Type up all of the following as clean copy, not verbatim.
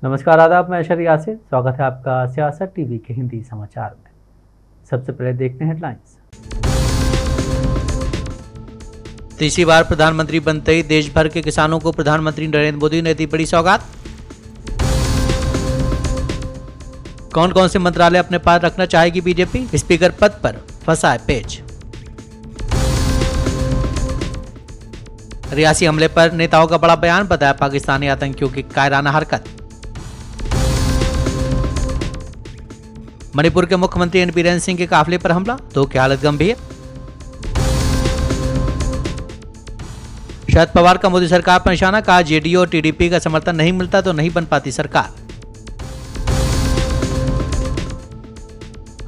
नमस्कार, आदाब। मैं अशर यासिर, स्वागत है आपका सियासत टीवी के हिंदी समाचार में। सबसे पहले देखते हैं हेडलाइंस। तीसरी बार प्रधानमंत्री बनते ही देश भर के किसानों को प्रधानमंत्री नरेंद्र मोदी ने दी बड़ी सौगात। कौन कौन से मंत्रालय अपने पास रखना चाहेगी बीजेपी, स्पीकर पद पर फंसा है पेच। रियासी हमले पर नेताओं का बड़ा बयान, बताया पाकिस्तानी आतंकियों की कायराना हरकत। मणिपुर के मुख्यमंत्री एन बीरेन सिंह के काफिले पर हमला, 2 की हालत गंभीर। शरद पवार का मोदी सरकार पर निशाना, कहा जेडीयू और टीडीपी का समर्थन नहीं मिलता तो नहीं बन पाती सरकार।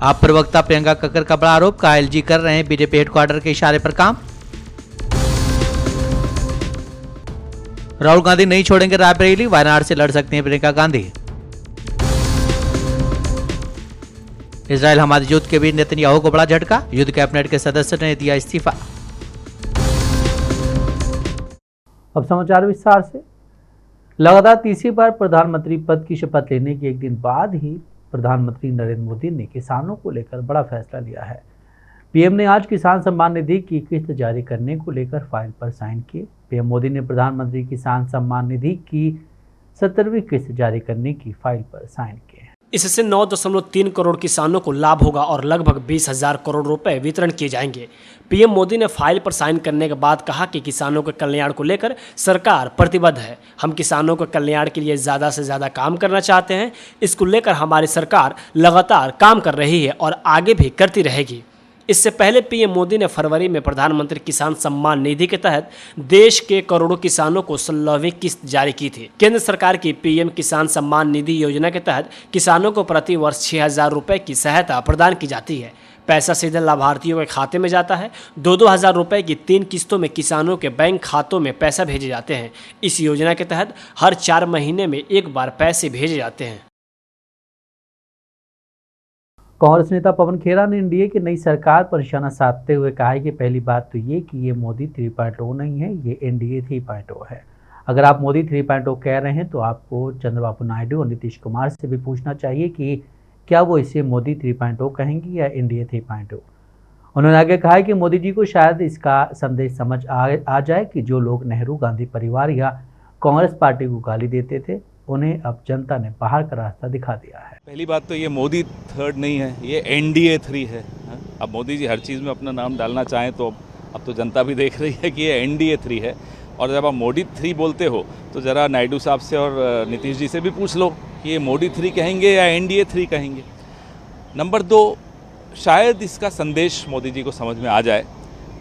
आप प्रवक्ता प्रियंका कक्कर का बड़ा आरोप, कहा एलजी कर रहे हैं बीजेपी हेडक्वार्टर के इशारे पर काम। राहुल गांधी नहीं छोड़ेंगे रायबरेली, वायनाड से लड़ सकती हैं प्रियंका गांधी। इजराइल हमारे युद्ध के बीच नेतन्याहू को बड़ा झटका, युद्ध कैबिनेट के सदस्य ने दिया इस्तीफा। अब समाचार विस्तार से। लगातार तीसरी बार प्रधानमंत्री पद की शपथ लेने के एक दिन बाद ही प्रधानमंत्री नरेंद्र मोदी ने किसानों को लेकर बड़ा फैसला लिया है। पीएम ने आज किसान सम्मान निधि की किस्त जारी करने को लेकर फाइल पर साइन किए। पीएम मोदी ने प्रधानमंत्री किसान सम्मान निधि की 17वीं किस्त जारी करने की फाइल पर साइन किए। इससे 9.3 करोड़ किसानों को लाभ होगा और लगभग 20,000 करोड़ रुपए वितरण किए जाएंगे। पीएम मोदी ने फाइल पर साइन करने के बाद कहा कि किसानों के कल्याण को लेकर सरकार प्रतिबद्ध है। हम किसानों के कल्याण के लिए ज़्यादा से ज़्यादा काम करना चाहते हैं। इसको लेकर हमारी सरकार लगातार काम कर रही है और आगे भी करती रहेगी। इससे पहले पीएम मोदी ने फरवरी में प्रधानमंत्री किसान सम्मान निधि के तहत देश के करोड़ों किसानों को 16वीं किस्त जारी की थी। केंद्र सरकार की पीएम किसान सम्मान निधि योजना के तहत किसानों को प्रति वर्ष 6,000 रुपये की सहायता प्रदान की जाती है। पैसा सीधे लाभार्थियों के खाते में जाता है। 2-2 हज़ार रुपये की 3 किस्तों में किसानों के बैंक खातों में पैसा भेजे जाते हैं। इस योजना के तहत हर 4 महीने में एक बार पैसे भेजे जाते हैं। कांग्रेस नेता पवन खेरा ने एनडीए की नई सरकार पर निशाना साधते हुए कहा है कि पहली बात तो ये कि ये मोदी 3.0 नहीं है, ये एनडीए 3.0 है। अगर आप मोदी 3.0 कह रहे हैं तो आपको चंद्रबाबू नायडू और नीतीश कुमार से भी पूछना चाहिए कि क्या वो इसे मोदी 3.0 कहेंगे या एनडीए 3.0। उन्होंने आगे कहा है कि मोदी जी को शायद इसका संदेश समझ आ जाए कि जो लोग नेहरू गांधी परिवार या कांग्रेस पार्टी को गाली देते थे, उन्हें अब जनता ने बाहर का रास्ता दिखा दिया है। पहली बात तो ये मोदी 3 नहीं है, ये एनडीए 3 है। अब मोदी जी हर चीज़ में अपना नाम डालना चाहें तो अब तो जनता भी देख रही है कि ये एनडीए 3 है। और जब आप मोदी 3 बोलते हो तो ज़रा नायडू साहब से और नीतीश जी से भी पूछ लो कि ये मोदी 3 कहेंगे या एनडीए 3 कहेंगे। नंबर 2, शायद इसका संदेश मोदी जी को समझ में आ जाए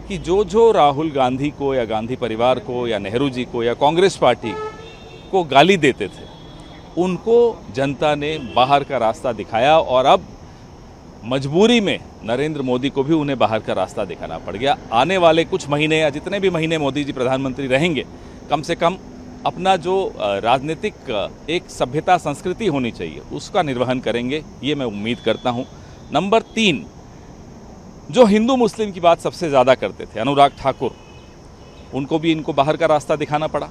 कि जो राहुल गांधी को या गांधी परिवार को या नेहरू जी को या कांग्रेस पार्टी को गाली देते थे, उनको जनता ने बाहर का रास्ता दिखाया और अब मजबूरी में नरेंद्र मोदी को भी उन्हें बाहर का रास्ता दिखाना पड़ गया। आने वाले कुछ महीने या जितने भी महीने मोदी जी प्रधानमंत्री रहेंगे, कम से कम अपना जो राजनीतिक एक सभ्यता संस्कृति होनी चाहिए उसका निर्वहन करेंगे, ये मैं उम्मीद करता हूँ। नंबर 3, जो हिंदू मुस्लिम की बात सबसे ज़्यादा करते थे, अनुराग ठाकुर, उनको भी इनको बाहर का रास्ता दिखाना पड़ा।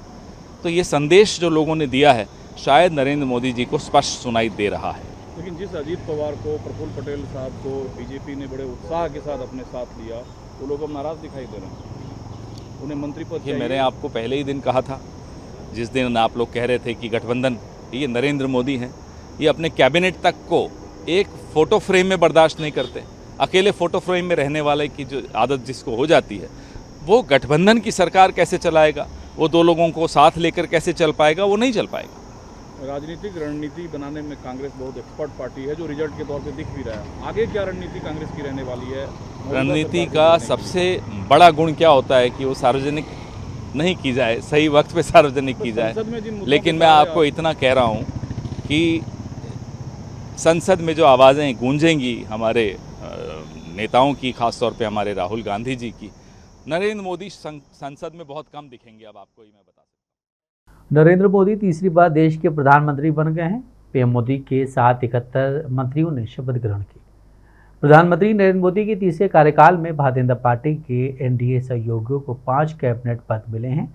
तो ये संदेश जो लोगों ने दिया है शायद नरेंद्र मोदी जी को स्पष्ट सुनाई दे रहा है। लेकिन जिस अजीत पवार को, प्रफुल्ल पटेल साहब को बीजेपी ने बड़े उत्साह के साथ अपने साथ लिया, वो लोग अब नाराज दिखाई दे रहे हैं। उन्हें मंत्री पद चाहिए। मैंने आपको पहले ही दिन कहा था, जिस दिन आप लोग कह रहे थे कि गठबंधन ये नरेंद्र मोदी हैं, ये अपने कैबिनेट तक को एक फ़ोटो फ्रेम में बर्दाश्त नहीं करते। अकेले फ़ोटो फ्रेम में रहने वाले की जो आदत जिसको हो जाती है, वो गठबंधन की सरकार कैसे चलाएगा, वो 2 लोगों को साथ लेकर कैसे चल पाएगा, वो नहीं चल पाएगा। राजनीतिक रणनीति बनाने में कांग्रेस बहुत एक्सपर्ट पार्टी है, जो रिजल्ट के तौर पे दिख भी रहा है। आगे क्या रणनीति कांग्रेस की रहने वाली है? रणनीति का सबसे बड़ा गुण क्या होता है कि वो सार्वजनिक नहीं की जाए, सही वक्त पे सार्वजनिक की जाए। लेकिन मैं आपको इतना कह रहा हूँ कि संसद में जो आवाज़ें गूंजेंगी हमारे नेताओं की, खासतौर पे हमारे राहुल गांधी जी की, नरेंद्र मोदी संसद में बहुत कम दिखेंगे। अब आपको ही मैं बता सकता हूँ। नरेंद्र मोदी तीसरी बार देश के प्रधानमंत्री बन गए हैं। पीएम मोदी के साथ 71 मंत्रियों ने शपथ ग्रहण की। प्रधानमंत्री नरेंद्र मोदी के तीसरे कार्यकाल में भारतीय जनता पार्टी के एनडीए सहयोगियों को 5 कैबिनेट पद मिले हैं,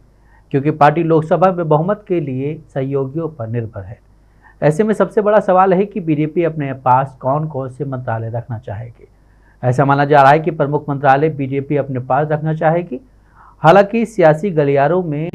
क्योंकि पार्टी लोकसभा में बहुमत के लिए सहयोगियों पर निर्भर है। ऐसे में सबसे बड़ा सवाल है कि बीजेपी अपने पास कौन कौन से मंत्रालय रखना चाहेगी। ऐसा माना जा रहा है कि प्रमुख मंत्रालय बीजेपी अपने पास रखना चाहेगी। हालांकि सियासी गलियारों में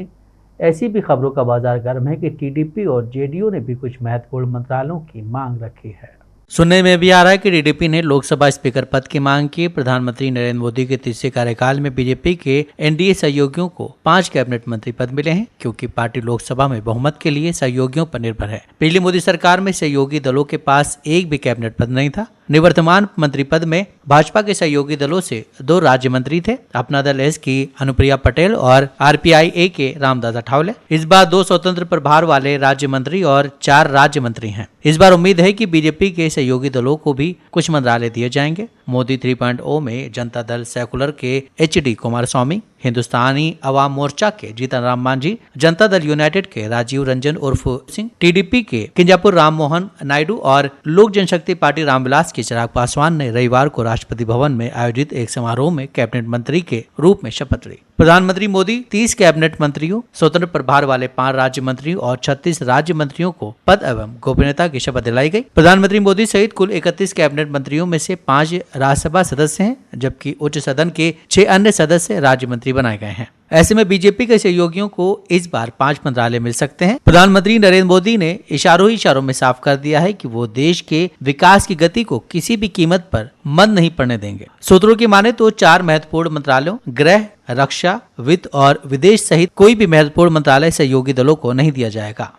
ऐसी भी खबरों का बाजार गर्म है कि टीडीपी और जेडीयू ने भी कुछ महत्वपूर्ण मंत्रालयों की मांग रखी है। सुनने में भी आ रहा है कि टीडीपी ने लोकसभा स्पीकर पद की मांग की। प्रधानमंत्री नरेंद्र मोदी के तीसरे कार्यकाल में बीजेपी के एनडीए सहयोगियों को 5 कैबिनेट मंत्री पद मिले हैं, क्योंकि पार्टी लोकसभा में बहुमत के लिए सहयोगियों पर निर्भर है। पिछली मोदी सरकार में सहयोगी दलों के पास एक भी कैबिनेट पद नहीं था। निवर्तमान मंत्री पद में भाजपा के सहयोगी दलों से 2 राज्य मंत्री थे, अपना दल एस की अनुप्रिया पटेल और आरपीआई के रामदास अठावले। इस बार 2 स्वतंत्र प्रभार वाले राज्य मंत्री और 4 राज्य मंत्री हैं। इस बार उम्मीद है कि बीजेपी के सहयोगी दलों को भी कुछ मंत्रालय दिए जाएंगे। मोदी 3.0 में जनता दल सेकुलर के HD कुमारस्वामी, हिंदुस्तानी अवाम मोर्चा के जीतन राम मांझी, जनता दल यूनाइटेड के राजीव रंजन उर्फ सिंह, टीडीपी के किंजापुर राम मोहन नायडू और लोक जनशक्ति पार्टी रामविलास के चिराग पासवान ने रविवार को राष्ट्रपति भवन में आयोजित एक समारोह में कैबिनेट मंत्री के रूप में शपथ ली। प्रधानमंत्री मोदी 30 कैबिनेट मंत्रियों, स्वतंत्र प्रभार वाले 5 राज्य मंत्रियों और 36 राज्य मंत्रियों को पद एवं गोपनीयता की शपथ दिलाई गई। प्रधानमंत्री मोदी सहित कुल 31 कैबिनेट मंत्रियों में से 5 राज्यसभा सदस्य हैं, जबकि उच्च सदन के 6 अन्य सदस्य राज्य मंत्री बनाए गए हैं। ऐसे में बीजेपी के सहयोगियों को इस बार 5 मंत्रालय मिल सकते हैं। प्रधानमंत्री नरेंद्र मोदी ने इशारों में साफ कर दिया है कि वो देश के विकास की गति को किसी भी कीमत पर मंद नहीं पड़ने देंगे। सूत्रों की माने तो 4 महत्वपूर्ण मंत्रालयों गृह, रक्षा, वित्त और विदेश सहित कोई भी महत्वपूर्ण मंत्रालय सहयोगी दलों को नहीं दिया जाएगा।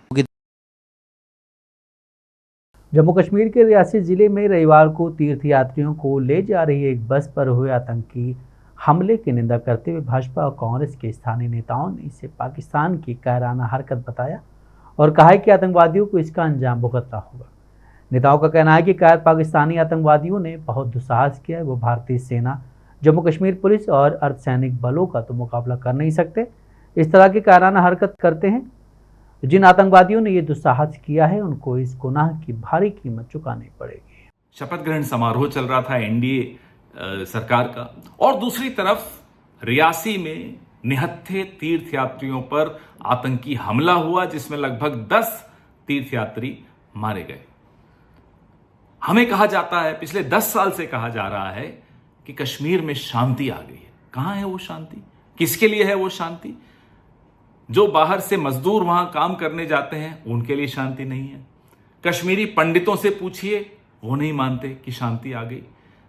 जम्मू कश्मीर के रियासी जिले में रविवार को तीर्थयात्रियों को ले जा रही एक बस पर हुए आतंकी हमले की निंदा करते हुए भाजपा और कांग्रेस के स्थानीय नेताओं ने इसे पाकिस्तान की कायराना हरकत बताया और कहा है कि आतंकवादियों को इसका अंजाम भुगतना होगा। नेताओं का कहना है कि कायर पाकिस्तानी आतंकवादियों ने बहुत दुस्साहस किया है। वो भारतीय सेना, जम्मू कश्मीर पुलिस और अर्धसैनिक बलों का तो मुकाबला कर नहीं सकते। इस तरह की कायराना हरकत करते हैं। जिन आतंकवादियों ने ये दुस्साहस किया है, उनको इस गुनाह की भारी कीमत चुकानी पड़ेगी। शपथ ग्रहण समारोह चल रहा था एनडीए सरकार का, और दूसरी तरफ रियासी में निहत्थे तीर्थयात्रियों पर आतंकी हमला हुआ, जिसमें लगभग 10 तीर्थयात्री मारे गए। हमें कहा जाता है, पिछले 10 साल से कहा जा रहा है कि कश्मीर में शांति आ गई है। कहां है वो शांति? किसके लिए है वो शांति? जो बाहर से मजदूर वहां काम करने जाते हैं, उनके लिए शांति नहीं है। कश्मीरी पंडितों से पूछिए, वो नहीं मानते कि शांति आ गई।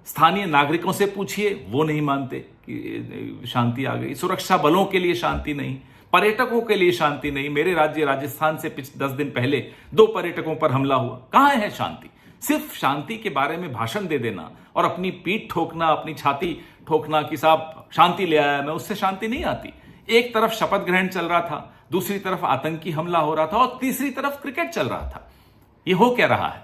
स्थानीय नागरिकों से पूछिए, वो नहीं मानते कि शांति आ गई। सुरक्षा बलों के लिए शांति नहीं, पर्यटकों के लिए शांति नहीं। मेरे राज्य राजस्थान से 10 दिन पहले 2 पर्यटकों पर हमला हुआ। कहां है शांति? सिर्फ शांति के बारे में भाषण दे देना और अपनी पीठ ठोकना, अपनी छाती ठोकना कि साहब शांति ले आया मैं, उससे शांति नहीं आती। एक तरफ शपथ ग्रहण चल रहा था, दूसरी तरफ आतंकी हमला हो रहा था और तीसरी तरफ क्रिकेट चल रहा था। ये हो क्या रहा है?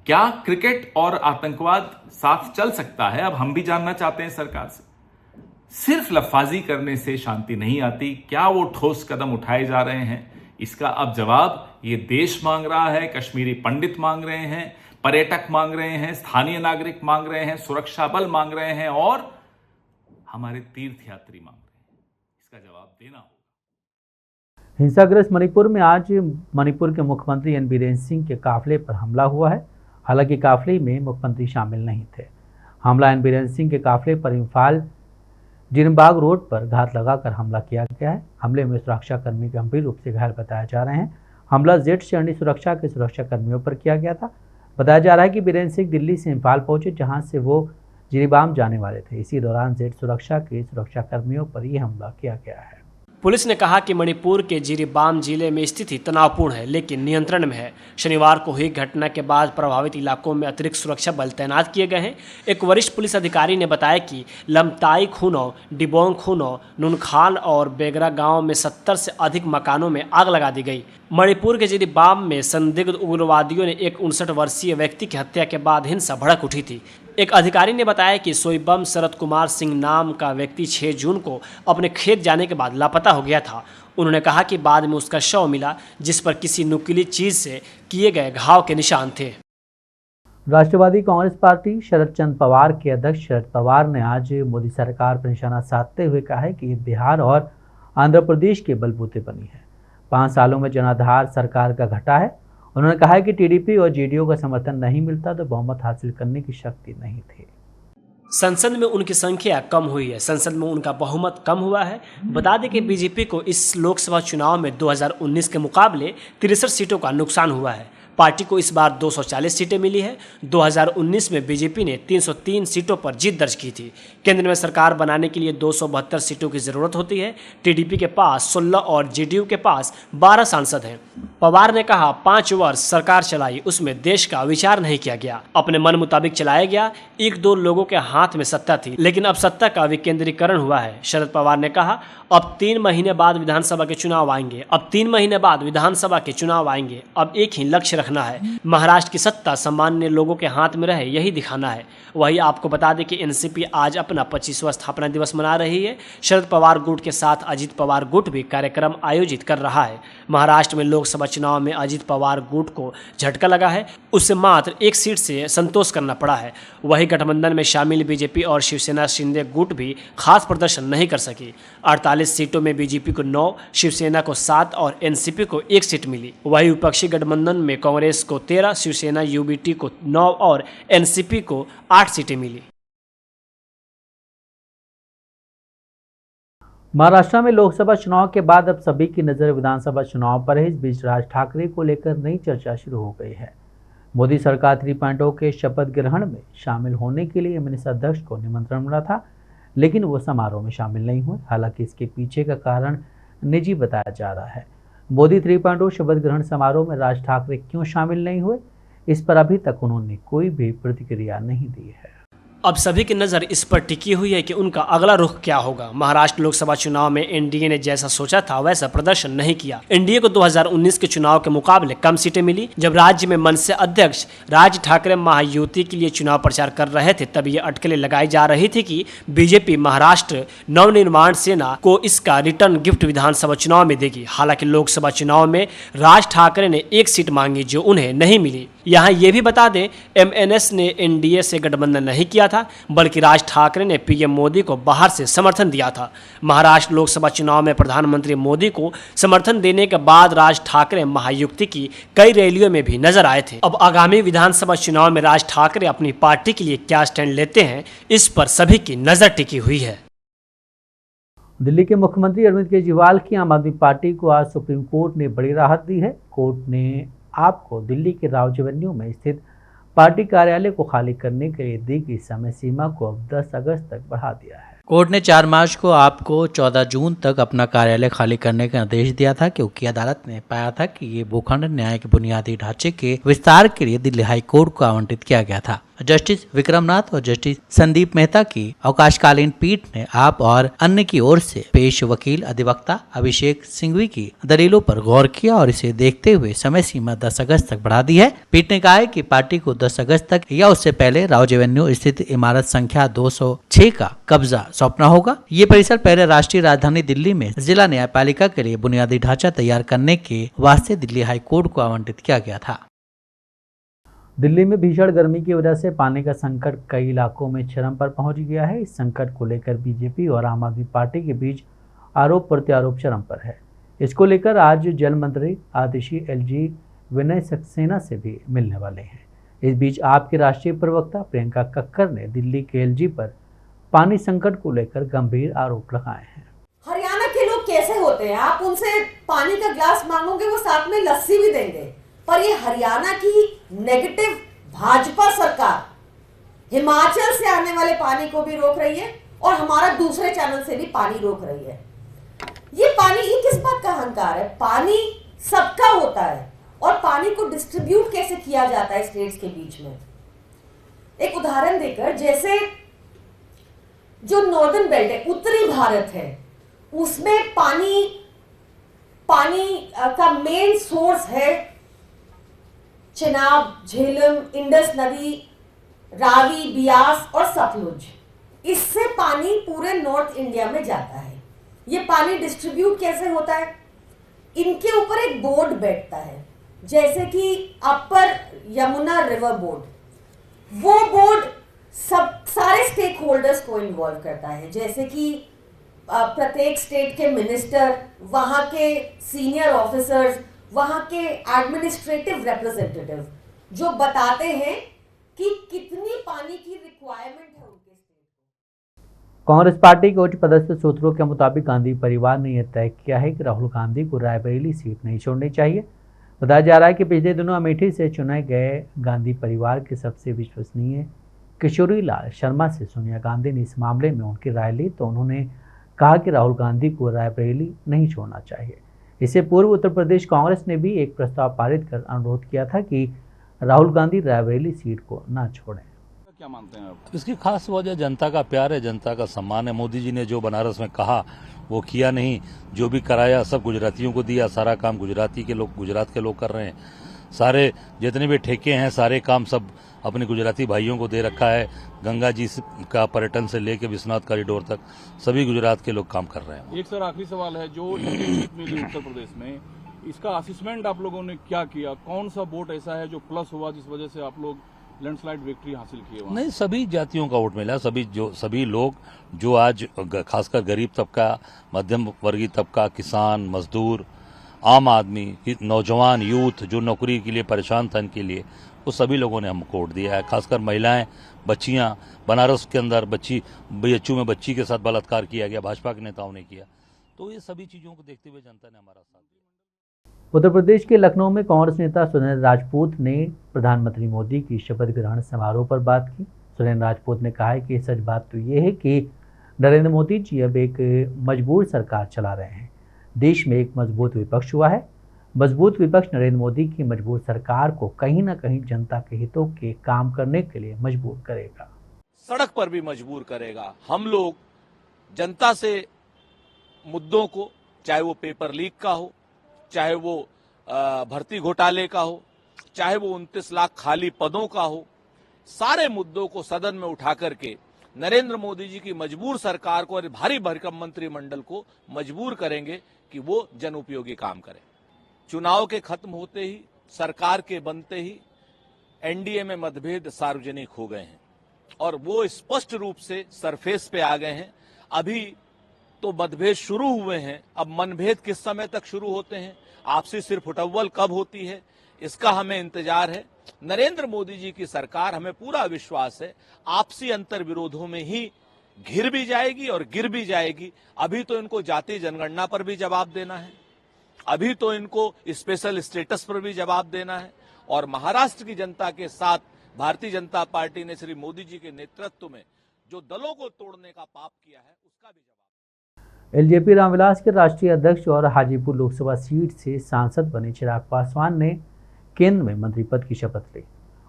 क्या क्रिकेट और आतंकवाद साथ चल सकता है? अब हम भी जानना चाहते हैं सरकार से। सिर्फ लफाजी करने से शांति नहीं आती। क्या वो ठोस कदम उठाए जा रहे हैं? इसका अब जवाब ये देश मांग रहा है। कश्मीरी पंडित मांग रहे हैं, पर्यटक मांग रहे हैं, स्थानीय नागरिक मांग रहे हैं, सुरक्षा बल मांग रहे हैं और हमारे तीर्थयात्री मांग रहे हैं। इसका जवाब देना होगा। हिंसाग्रस्त मणिपुर में आज मणिपुर के मुख्यमंत्री एन बीरेन सिंह के काफिले पर हमला हुआ है। हालांकि काफिले में मुख्यमंत्री शामिल नहीं थे। हमला एन बीरेन सिंह के काफिले पर इम्फाल जिनबाग रोड पर घात लगाकर हमला किया गया है। हमले में सुरक्षाकर्मी गंभीर रूप से घायल बताए जा रहे हैं। हमला जेड श्रेणी सुरक्षा के सुरक्षाकर्मियों पर किया गया था। बताया जा रहा है कि बीरेन सिंह दिल्ली से इम्फाल पहुंचे, जहां से वो जिनीबाम जाने वाले थे। इसी दौरान जेड सुरक्षा के सुरक्षाकर्मियों पर यह हमला किया गया है। पुलिस ने कहा कि मणिपुर के जिरीबाम जिले में स्थिति तनावपूर्ण है, लेकिन नियंत्रण में है। शनिवार को हुई घटना के बाद प्रभावित इलाकों में अतिरिक्त सुरक्षा बल तैनात किए गए हैं। एक वरिष्ठ पुलिस अधिकारी ने बताया कि लमताई खुनो, डिबोंग खुनो, नुनखान और बेगरा गांव में 70 से अधिक मकानों में आग लगा दी गई। मणिपुर के जिरीबाम में संदिग्ध उग्रवादियों ने एक 59 वर्षीय व्यक्ति की हत्या के बाद हिंसा भड़क उठी थी। एक अधिकारी ने बताया कि सोईबम शरद कुमार सिंह नाम का व्यक्ति 6 जून को अपने खेत जाने के बाद लापता हो गया था। उन्होंने कहा कि बाद में उसका शव मिला, जिस पर किसी नुकीली चीज से किए गए घाव के निशान थे। राष्ट्रवादी कांग्रेस पार्टी शरद चंद्र पवार के अध्यक्ष शरद पवार ने आज मोदी सरकार पर निशाना साधते हुए कहा है कि ये बिहार और आंध्र प्रदेश के बलबूते बनी है। 5 सालों में जनाधार सरकार का घटा है। उन्होंने कहा है कि टीडीपी और जेडीयू का समर्थन नहीं मिलता तो बहुमत हासिल करने की शक्ति नहीं थी। संसद में उनकी संख्या कम हुई है, संसद में उनका बहुमत कम हुआ है। बता दें कि बीजेपी को इस लोकसभा चुनाव में 2019 के मुकाबले 63 सीटों का नुकसान हुआ है। पार्टी को इस बार 240 सीटें मिली है। 2019 में बीजेपी ने 303 सीटों पर जीत दर्ज की थी। केंद्र में सरकार बनाने के लिए 272 सीटों की जरूरत होती है। टीडीपी के पास 16 और जेडीयू के पास 12 सांसद हैं। पवार ने कहा 5 वर्ष सरकार चलाई, उसमें देश का विचार नहीं किया गया, अपने मन मुताबिक चलाया गया। 1-2 लोगों के हाथ में सत्ता थी, लेकिन अब सत्ता का विकेंद्रीकरण हुआ है। शरद पवार ने कहा अब 3 महीने बाद विधानसभा के चुनाव आएंगे, अब 3 महीने बाद विधानसभा के चुनाव आएंगे। अब एक ही लक्ष्य रखना है, महाराष्ट्र की सत्ता सामान्य लोगों के हाथ में रहे, यही दिखाना है। वही आपको बता दें कि एनसीपी आज अपना 25वां स्थापना दिवस मना रही है। शरद पवार गुट के साथ अजित पवार गुट भी कार्यक्रम आयोजित कर रहा है। महाराष्ट्र में लोकसभा चुनाव में अजित पवार गुट को झटका लगा है, उससे मात्र 1 सीट से संतोष करना पड़ा है। वही गठबंधन में शामिल बीजेपी और शिवसेना शिंदे गुट भी खास प्रदर्शन नहीं कर सकी। 48 सीटों में बीजेपी को 9, शिवसेना को 7 और एनसीपी को 1 सीट मिली। वही विपक्षी गठबंधन में कांग्रेस को 13, शिवसेना यूबीटी को 9 और एनसीपी को 8 सीटें मिली। महाराष्ट्र में लोकसभा चुनाव के बाद अब सभी की नज़र विधानसभा चुनाव पर है। इस बीच राज ठाकरे को लेकर नई चर्चा शुरू हो गई है। मोदी सरकार 3.0 के शपथ ग्रहण में शामिल होने के लिए एमएनएस अध्यक्ष को निमंत्रण मिला था, लेकिन वो समारोह में शामिल नहीं हुए। हालांकि इसके पीछे का कारण निजी बताया जा रहा है। मोदी 3.0 शपथ ग्रहण समारोह में राज ठाकरे क्यों शामिल नहीं हुए, इस पर अभी तक उन्होंने कोई भी प्रतिक्रिया नहीं दी है। अब सभी की नज़र इस पर टिकी हुई है कि उनका अगला रुख क्या होगा। महाराष्ट्र लोकसभा चुनाव में एनडीए ने जैसा सोचा था वैसा प्रदर्शन नहीं किया। एनडीए को 2019 के चुनाव के मुकाबले कम सीटें मिली। जब राज्य में मनसे अध्यक्ष राज ठाकरे महायुति के लिए चुनाव प्रचार कर रहे थे, तब ये अटकलें लगाई जा रही थी कि बीजेपी महाराष्ट्र नवनिर्माण सेना को इसका रिटर्न गिफ्ट विधानसभा चुनाव में देगी। हालांकि लोकसभा चुनाव में राज ठाकरे ने 1 सीट मांगी जो उन्हें नहीं मिली। यहाँ ये भी बता दें, एमएनएस ने एनडीए से गठबंधन नहीं किया था, बल्कि राज ठाकरे ने पीएम मोदी को बाहर से समर्थन दिया था। महाराष्ट्र लोकसभा चुनाव में प्रधानमंत्री मोदी को समर्थन देने के बाद राज ठाकरे महायुति की कई रैलियों में भी नजर आए थे। अब आगामी विधानसभा चुनाव में राज ठाकरे अपनी पार्टी के लिए क्या स्टैंड लेते हैं, इस पर सभी की नजर टिकी हुई है। दिल्ली के मुख्यमंत्री अरविंद केजरीवाल की आम आदमी पार्टी को आज सुप्रीम कोर्ट ने बड़ी राहत दी है। कोर्ट ने आपको दिल्ली के राव एवेन्यू में स्थित पार्टी कार्यालय को खाली करने के लिए दी गई समय सीमा को अब 10 अगस्त तक बढ़ा दिया है। कोर्ट ने 4 मार्च को आपको 14 जून तक अपना कार्यालय खाली करने का निर्देश दिया था, क्योंकि अदालत ने पाया था कि ये भूखंड न्याय के बुनियादी ढांचे के विस्तार के लिए दिल्ली हाई कोर्ट को आवंटित किया गया था। जस्टिस विक्रमनाथ और जस्टिस संदीप मेहता की अवकाशकालीन पीठ ने आप और अन्य की ओर से पेश वकील अधिवक्ता अभिषेक सिंघवी की दलीलों पर गौर किया और इसे देखते हुए समय सीमा 10 अगस्त तक बढ़ा दी है। पीठ ने कहा है कि पार्टी को 10 अगस्त तक या उससे पहले राव एवेन्यू स्थित इमारत संख्या 206 का कब्जा सौंपना होगा। ये परिसर पहले राष्ट्रीय राजधानी दिल्ली में जिला न्यायपालिका के लिए बुनियादी ढांचा तैयार करने के वास्ते दिल्ली हाई कोर्ट को आवंटित किया गया था। दिल्ली में भीषण गर्मी की वजह से पानी का संकट कई इलाकों में चरम पर पहुंच गया है। इस संकट को लेकर बीजेपी और आम आदमी पार्टी के बीच आरोप प्रत्यारोप चरम पर है। इसको लेकर आज जल मंत्री आतिशी एलजी विनय सक्सेना से भी मिलने वाले हैं। इस बीच आपके राष्ट्रीय प्रवक्ता प्रियंका कक्कर ने दिल्ली के एलजी पर पानी संकट को लेकर गंभीर आरोप लगाए हैं। हरियाणा के लोग कैसे होते हैं, आप उनसे पानी का ग्लास मांगोगे वो साथ में लस्सी भी देंगे, पर ये हरियाणा की नेगेटिव भाजपा सरकार हिमाचल से आने वाले पानी को भी रोक रही है और हमारा दूसरे चैनल से भी पानी रोक रही है। ये पानी ये किस बात का अहंकार है? पानी सबका होता है और पानी को डिस्ट्रीब्यूट कैसे किया जाता है स्टेट्स के बीच में। एक उदाहरण देकर, जैसे जो नॉर्दर्न बेल्ट है, उत्तरी भारत है, उसमें पानी का मेन सोर्स है चिनाब, झेलम, इंडस नदी, रावी, बियास और सतलुज। इससे पानी पूरे नॉर्थ इंडिया में जाता है। ये पानी डिस्ट्रीब्यूट कैसे होता है? इनके ऊपर एक बोर्ड बैठता है, जैसे कि अपर यमुना रिवर बोर्ड। वो बोर्ड सब सारे स्टेक होल्डर्स को इन्वॉल्व करता है, जैसे कि प्रत्येक स्टेट के मिनिस्टर, वहाँ के सीनियर ऑफिसर्स वहां के एडमिनिस्ट्रेटिव रिप्रेजेंटेटिव जो बताते हैं कि कितनी पानी की रिक्वायरमेंट है उनके स्टेट को। कांग्रेस पार्टी के उच्च पदस्थ सूत्रों के मुताबिक गांधी परिवार ने यह तय किया है कि राहुल गांधी को रायबरेली सीट नहीं छोड़नी चाहिए। बताया जा रहा है कि पिछले दिनों अमेठी से चुने गए गांधी परिवार के सबसे विश्वसनीय किशोरी लाल शर्मा से सोनिया गांधी ने इस मामले में उनकी राय ली तो उन्होंने कहा कि राहुल गांधी को रायबरेली नहीं छोड़ना चाहिए। इससे पूर्व उत्तर प्रदेश कांग्रेस ने भी एक प्रस्ताव पारित कर अनुरोध किया था कि राहुल गांधी रायबरेली सीट को न छोड़ें। क्या मानते हैं आप? इसकी खास वजह जनता का प्यार है, जनता का सम्मान है। मोदी जी ने जो बनारस में कहा वो किया नहीं, जो भी कराया सब गुजरातियों को दिया, सारा काम गुजरात के लोग कर रहे हैं। सारे जितने भी ठेके हैं सारे काम सब अपने गुजराती भाइयों को दे रखा है। गंगा जी का पर्यटन से लेकर विश्वनाथ कॉरिडोर तक सभी गुजरात के लोग काम कर रहे हैं। एक सर आखिरी सवाल है, जो जीत मिली उत्तर प्रदेश में, इसका असेसमेंट आप लोगों ने क्या किया? कौन सा वोट ऐसा है जो प्लस हुआ जिस वजह से आप लोग लैंडस्लाइड विक्ट्री हासिल किए? नहीं, सभी जातियों का वोट मिला। सभी लोग जो आज खासकर गरीब तबका, मध्यम वर्गीय तबका, किसान, मजदूर, आम आदमी, नौजवान, यूथ जो नौकरी के लिए परेशान था, इनके लिए वो सभी लोगों ने हमको वोट दिया है। खासकर महिलाएं, बच्चियां, बनारस के अंदर BHU में बच्ची के साथ बलात्कार किया गया, भाजपा के नेताओं ने किया। तो ये सभी चीजों को देखते हुए जनता ने हमारा साथ दिया। उत्तर प्रदेश के लखनऊ में कांग्रेस नेता सुरेंद्र राजपूत ने प्रधानमंत्री मोदी की शपथ ग्रहण समारोह पर बात की। सुरेंद्र राजपूत ने कहा है कि सच बात तो ये है कि नरेंद्र मोदी जी अब एक मजबूर सरकार चला रहे हैं। देश में एक मजबूत विपक्ष हुआ है। मजबूत विपक्ष नरेंद्र मोदी की मजबूर सरकार को कहीं न कहीं जनता के हितों के काम करने के लिए मजबूर करेगा, सड़क पर भी मजबूर करेगा। हम लोग जनता से मुद्दों को, चाहे वो पेपर लीक का हो, चाहे वो भर्ती घोटाले का हो, चाहे वो 29 लाख खाली पदों का हो, सारे मुद्दों को सदन में उठा करके नरेंद्र मोदी जी की मजबूर सरकार को और भारी भरकम मंत्रिमंडल को मजबूर करेंगे कि वो जन उपयोगी काम करें। चुनाव के खत्म होते ही, सरकार के बनते ही एनडीए में मतभेद सार्वजनिक हो गए हैं और वो स्पष्ट रूप से सरफेस पे आ गए हैं। अभी तो मतभेद शुरू हुए हैं, अब मनभेद किस समय तक शुरू होते हैं, आपसी सिर फुटअव्वल कब होती है, इसका हमें इंतजार है। नरेंद्र मोदी जी की सरकार, हमें पूरा विश्वास है, आपसी अंतर विरोधों में ही घिर भी जाएगी और गिर भी जाएगी। अभी तो इनको जाति जनगणना पर भी जवाब देना है, अभी तो इनको स्पेशल स्टेटस पर भी जवाब देना है और महाराष्ट्र की जनता के साथ भारतीय जनता पार्टी ने श्री मोदी जी के नेतृत्व में जो दलों को तोड़ने का पाप किया है उसका भी जवाब। एलजेपी रामविलास के राष्ट्रीय अध्यक्ष और हाजीपुर लोकसभा सीट से सांसद बने चिराग पासवान ने केंद्र में मंत्री पद की शपथ ली।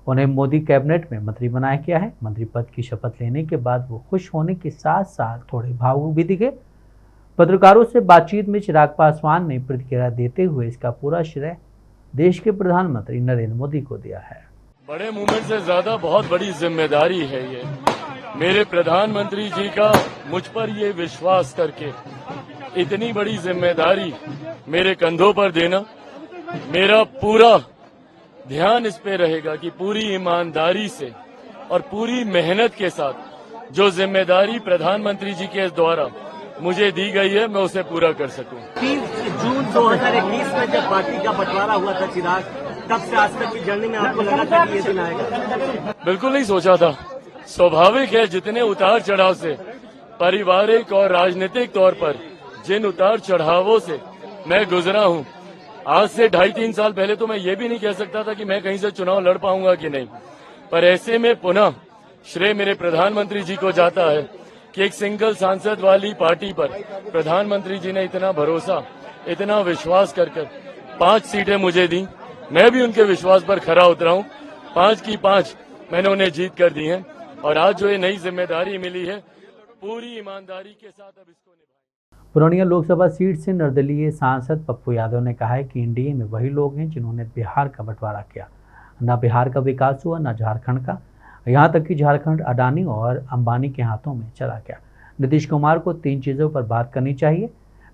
उन्हें मोदी कैबिनेट में मंत्री बनाया गया है। मंत्री पद की शपथ लेने के बाद वो खुश होने के साथ साथ थोड़े भावुक भी दिखे। पत्रकारों से बातचीत में चिराग पासवान ने प्रतिक्रिया देते हुए इसका पूरा श्रेय देश के प्रधानमंत्री नरेंद्र मोदी को दिया है। बड़े मूवमेंट से ज्यादा बहुत बड़ी जिम्मेदारी है ये मेरे प्रधानमंत्री जी का मुझ पर ये विश्वास करके इतनी बड़ी जिम्मेदारी मेरे कंधों पर देना। मेरा पूरा ध्यान इस पे रहेगा कि पूरी ईमानदारी से और पूरी मेहनत के साथ जो जिम्मेदारी प्रधानमंत्री जी के द्वारा मुझे दी गई है मैं उसे पूरा कर सकूं। 30 जून 2021 में जब पार्टी का बंटवारा हुआ था चिराग, तब से आज तक की जर्नी में आपको लगा था कि ये दिन आएगा? बिल्कुल नहीं सोचा था। स्वाभाविक है, जितने उतार चढ़ाव से पारिवारिक और राजनीतिक तौर पर जिन उतार चढ़ावों से मैं गुजरा हूं, आज से 2.5-3 साल पहले तो मैं ये भी नहीं कह सकता था कि मैं कहीं से चुनाव लड़ पाऊंगा कि नहीं। पर ऐसे में पुनः श्रेय मेरे प्रधानमंत्री जी को जाता है कि एक सिंगल सांसद वाली पार्टी पर प्रधानमंत्री जी ने इतना भरोसा, इतना विश्वास कर 5 सीटें मुझे दी। मैं भी उनके विश्वास पर खरा उतरा हूं। 5 की 5 मैंने उन्हें जीत कर दी है और आज जो ये नई जिम्मेदारी मिली है पूरी ईमानदारी के साथ अब इसको निभाएं। पूर्णिया लोकसभा सीट से निर्दलीय सांसद पप्पू यादव ने कहा है कि एनडीए में वही लोग हैं जिन्होंने बिहार का बंटवारा किया। न बिहार का विकास हुआ, न झारखंड का। यहाँ तक कि झारखंड अडानी और अंबानी के हाथों में चला गया। नीतीश कुमार को 3 चीज़ों पर बात करनी चाहिए।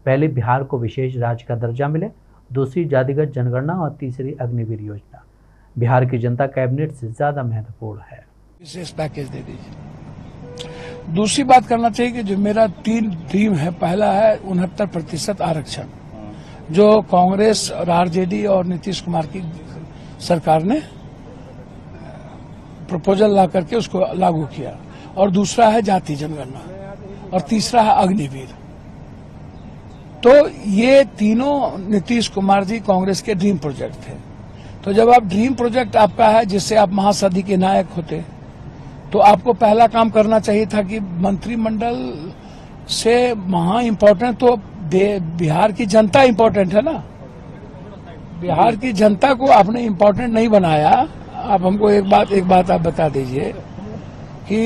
पहले, बिहार को विशेष राज्य का दर्जा मिले। दूसरी, जातिगत जनगणना। और तीसरी, अग्निवीर योजना। बिहार की जनता कैबिनेट से ज़्यादा महत्वपूर्ण है। विशेष पैकेज दे दीजिए। दूसरी बात करना चाहिए कि जो मेरा 3 थीम है, पहला है 69% आरक्षण, जो कांग्रेस और आरजेडी और नीतीश कुमार की सरकार ने प्रपोजल ला करके उसको लागू किया, और दूसरा है जाति जनगणना, और तीसरा है अग्निवीर। तो ये तीनों नीतीश कुमार जी कांग्रेस के ड्रीम प्रोजेक्ट थे। तो जब आप ड्रीम प्रोजेक्ट आपका है जिससे आप महासदी के नायक होते, तो आपको पहला काम करना चाहिए था कि मंत्रिमंडल से महा इम्पोर्टेंट तो बिहार की जनता इम्पोर्टेंट है ना। बिहार की जनता को आपने इम्पोर्टेंट नहीं बनाया। आप हमको एक बात आप बता दीजिए कि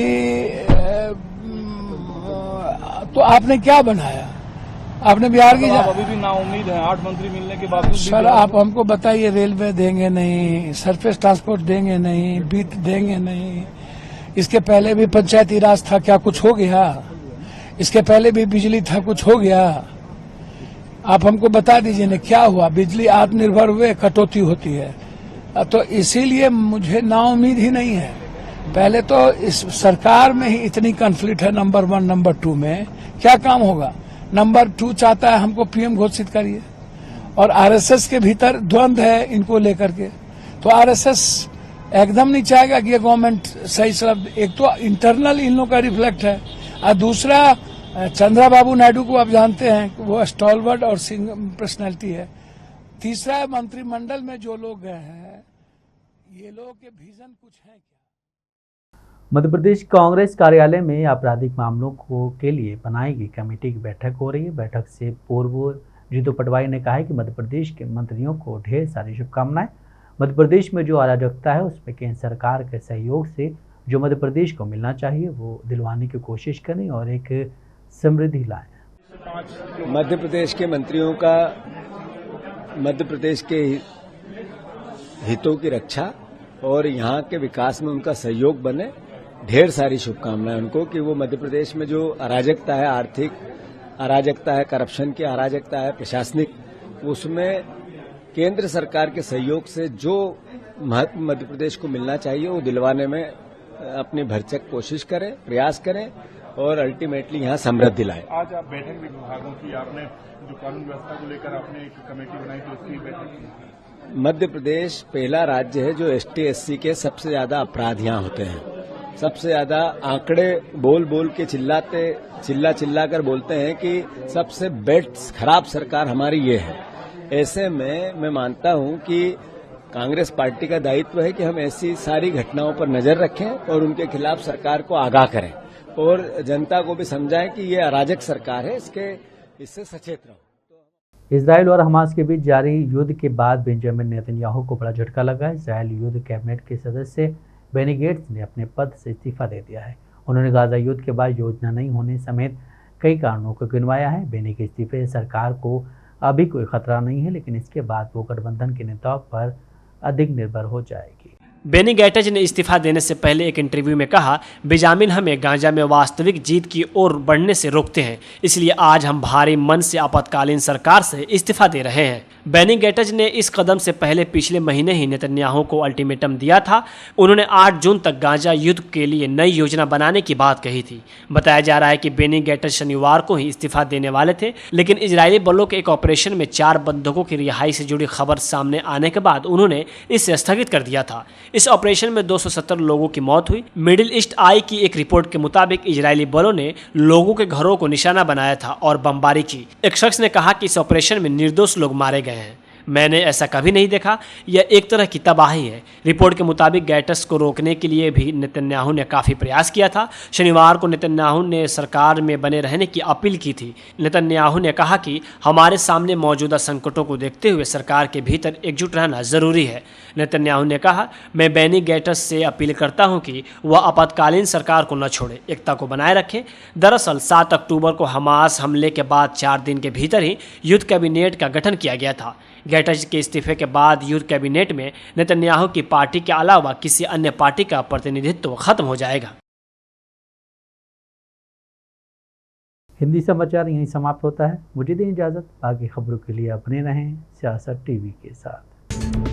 तो आपने क्या बनाया? आपने बिहार की अभी भी नाउम्मीद है 8 मंत्री मिलने के बाद। सर आप हमको बताइए, रेलवे देंगे नहीं, सरफेस ट्रांसपोर्ट देंगे नहीं, बीट देंगे नहीं। इसके पहले भी पंचायती राज था, क्या कुछ हो गया? इसके पहले भी बिजली था, कुछ हो गया? आप हमको बता दीजिए ना क्या हुआ? बिजली आत्मनिर्भर हुए, कटौती होती है। तो इसीलिए मुझे नाउम्मीद ही नहीं है। पहले तो इस सरकार में ही इतनी कॉन्फ्लिक्ट है, नंबर 1 नंबर 2 में क्या काम होगा? नंबर 2 चाहता है हमको पीएम घोषित करिए, और आरएसएस के भीतर द्वंद्व है इनको लेकर के। तो आरएसएस एकदम नहीं चाहेगा कि ये गवर्नमेंट सही सब। एक तो इंटरनल इन लोगों का रिफ्लेक्ट है, और दूसरा चंद्रबाबू नायडू को आप जानते हैं, वो स्टॉलवर्ड और पर्सनैलिटी है। तीसरा मंत्रिमंडल में जो लोग गए हैं, ये लोगों के विजन कुछ है क्या? मध्य प्रदेश कांग्रेस कार्यालय में आपराधिक मामलों के लिए बनाई गई कमेटी की बैठक हो रही है। बैठक से पूर्व जीतू पटवारी ने कहा है कि मध्य प्रदेश के मंत्रियों को ढेर सारी शुभकामनाएं। मध्य प्रदेश में जो अराजकता है उसमें केंद्र सरकार के सहयोग से जो मध्य प्रदेश को मिलना चाहिए वो दिलवाने की कोशिश करें और एक समृद्धि लाएं। मध्य प्रदेश के मंत्रियों का मध्य प्रदेश के हितों की रक्षा और यहाँ के विकास में उनका सहयोग बने, ढेर सारी शुभकामनाएं उनको कि वो मध्य प्रदेश में जो अराजकता है, आर्थिक अराजकता है, करप्शन की अराजकता है, प्रशासनिक, उसमें केंद्र सरकार के सहयोग से जो महत्व मध्य प्रदेश को मिलना चाहिए वो दिलवाने में अपनी भरसक कोशिश करें, प्रयास करें और अल्टीमेटली यहाँ समृद्धि लाए। आज आप बैठक विभागों की आपने जो कानून व्यवस्था को लेकर आपने एक कमेटी बनाई थी, उसकी बैठक की। मध्य प्रदेश पहला राज्य है जो एसटी एससी के सबसे ज्यादा अपराध यहाँ होते हैं। सबसे ज्यादा आंकड़े बोल के चिल्ला कर बोलते हैं कि सबसे बेस्ट खराब सरकार हमारी ये है। ऐसे में मैं मानता हूं कि कांग्रेस पार्टी का दायित्व है कि हम ऐसी सारी घटनाओं पर नजर रखें और उनके खिलाफ सरकार को आगाह करें और जनता को भी समझाएं कि ये अराजक सरकार है, इससे सचेत रहो। इजराइल और हमास के बीच जारी युद्ध के बाद बेंजामिन नेतन्याहू को बड़ा झटका लगा। इजराइल युद्ध कैबिनेट के सदस्य बेनी गेट्स ने अपने पद से इस्तीफा दे दिया है। उन्होंने गाजा युद्ध के बाद योजना नहीं होने समेत कई कारणों को गिनवाया है। बेनी के इस्तीफे से सरकार को अभी कोई खतरा नहीं है, लेकिन इसके बाद वो गठबंधन के नेताओं पर अधिक निर्भर हो जाएगी। बेनी गैटज ने इस्तीफा देने से पहले एक इंटरव्यू में कहा, बेंजामिन हमें गाजा में वास्तविक जीत की ओर बढ़ने से रोकते हैं, इसलिए आज हम भारी मन से आपातकालीन सरकार से इस्तीफा दे रहे हैं। बेनी गैटज ने इस कदम से पहले पिछले महीने ही नेतन्याहू को अल्टीमेटम दिया था। उन्होंने 8 जून तक गाजा युद्ध के लिए नई योजना बनाने की बात कही थी। बताया जा रहा है कि बेनी गैटज शनिवार को ही इस्तीफा देने वाले थे, लेकिन इजरायली बलों के एक ऑपरेशन में 4 बंधकों की रिहाई से जुड़ी खबर सामने आने के बाद उन्होंने इसे स्थगित कर दिया था। इस ऑपरेशन में 270 लोगों की मौत हुई। मिडिल ईस्ट आई की एक रिपोर्ट के मुताबिक इजरायली बलों ने लोगों के घरों को निशाना बनाया था और बमबारी की। एक शख्स ने कहा कि इस ऑपरेशन में निर्दोष लोग मारे गए हैं। मैंने ऐसा कभी नहीं देखा, यह एक तरह की तबाही है। रिपोर्ट के मुताबिक गैटस को रोकने के लिए भी नेतन्याहू ने काफ़ी प्रयास किया था। शनिवार को नेतन्याहू ने सरकार में बने रहने की अपील की थी। नेतन्याहू ने कहा कि हमारे सामने मौजूदा संकटों को देखते हुए सरकार के भीतर एकजुट रहना जरूरी है। नेतन्याहू ने कहा, मैं बेनी गैटस से अपील करता हूं कि वह आपातकालीन सरकार को न छोड़े, एकता को बनाए रखें। दरअसल 7 अक्टूबर को हमास हमले के बाद 4 दिन के भीतर ही युद्ध कैबिनेट का गठन किया गया था। गैटज के इस्तीफे के बाद युद्ध कैबिनेट में नेतन्याहू की पार्टी के अलावा किसी अन्य पार्टी का प्रतिनिधित्व खत्म हो जाएगा। हिंदी समाचार यहीं समाप्त होता है। मुझे दें इजाज़त। बाकी खबरों के लिए बने रहें सियासत टीवी के साथ।